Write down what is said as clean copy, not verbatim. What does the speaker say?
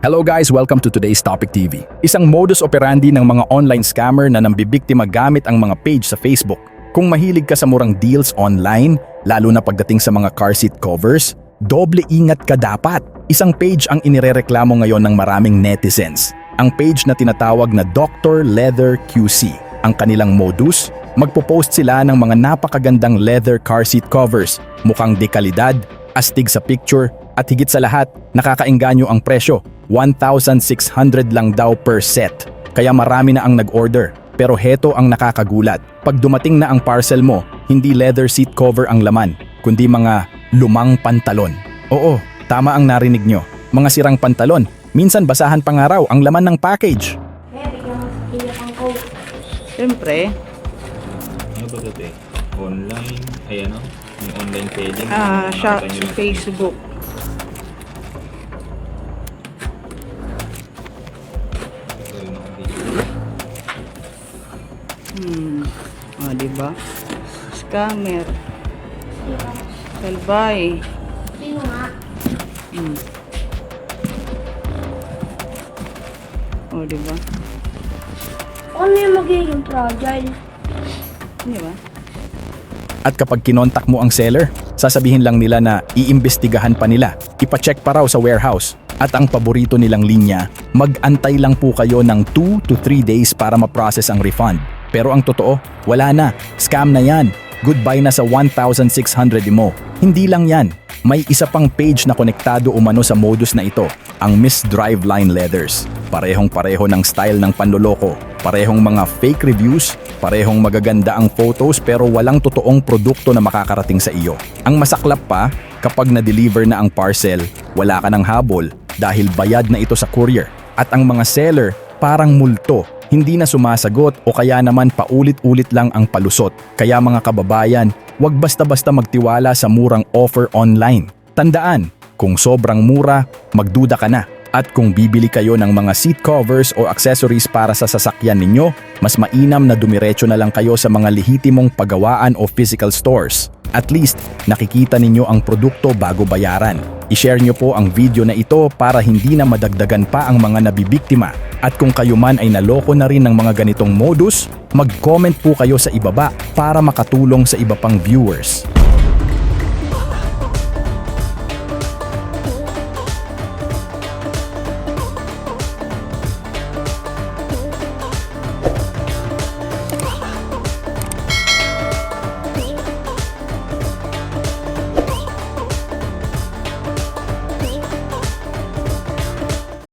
Hello guys, welcome to today's Topic TV. Isang modus operandi ng mga online scammer na nambibiktima gamit ang mga page sa Facebook. Kung mahilig ka sa murang deals online, lalo na pagdating sa mga car seat covers, doble ingat ka dapat. Isang page ang inirereklamo ngayon ng maraming netizens. Ang page na tinatawag na Dr. Leather QC. Ang kanilang modus, magpo-post sila ng mga napakagandang leather car seat covers, mukhang dekalidad, astig sa picture, at higit sa lahat, nakakaengganyo ang presyo. 1,600 lang daw per set. Kaya marami na ang nag-order. Pero heto ang nakakagulat. Pag dumating na ang parcel mo, hindi leather seat cover ang laman, kundi mga lumang pantalon. Oo, tama ang narinig nyo. Mga sirang pantalon. Minsan basahan pa nga raw ang laman ng package. Siyempre, Ano ba ito eh? Online? Ay ano? Yung online selling? siya Nakita nyo sa lang. Facebook. Ito yung mga video. Diba? Scammer. Salbay. Sino nga? Diba? Ano yung magiging fragile? Diba? At kapag kinontak mo ang seller, sasabihin lang nila na iimbestigahan pa nila, ipacheck pa raw sa warehouse. At ang paborito nilang linya, mag-antay lang po kayo ng 2 to 3 days para ma-process ang refund. Pero ang totoo, wala na. Scam na yan. Goodbye na sa 1,600 mo. Hindi lang yan. May isa pang page na konektado umano sa modus na ito, ang Miss Driveline Leathers. Parehong-pareho ng style ng panloloko. Parehong mga fake reviews, parehong magaganda ang photos pero walang totoong produkto na makakarating sa iyo. Ang masaklap pa, kapag na-deliver na ang parcel, wala ka ng habol dahil bayad na ito sa courier. At ang mga seller parang multo, hindi na sumasagot o kaya naman paulit-ulit lang ang palusot. Kaya mga kababayan, huwag basta-basta magtiwala sa murang offer online. Tandaan, kung sobrang mura, magduda ka na. At kung bibili kayo ng mga seat covers o accessories para sa sasakyan ninyo, mas mainam na dumiretso na lang kayo sa mga lehitimong paggawaan o physical stores. At least, nakikita ninyo ang produkto bago bayaran. I-share nyo po ang video na ito para hindi na madagdagan pa ang mga nabibiktima. At kung kayo man ay naloko na rin ng mga ganitong modus, mag-comment po kayo sa ibaba para makatulong sa iba pang viewers.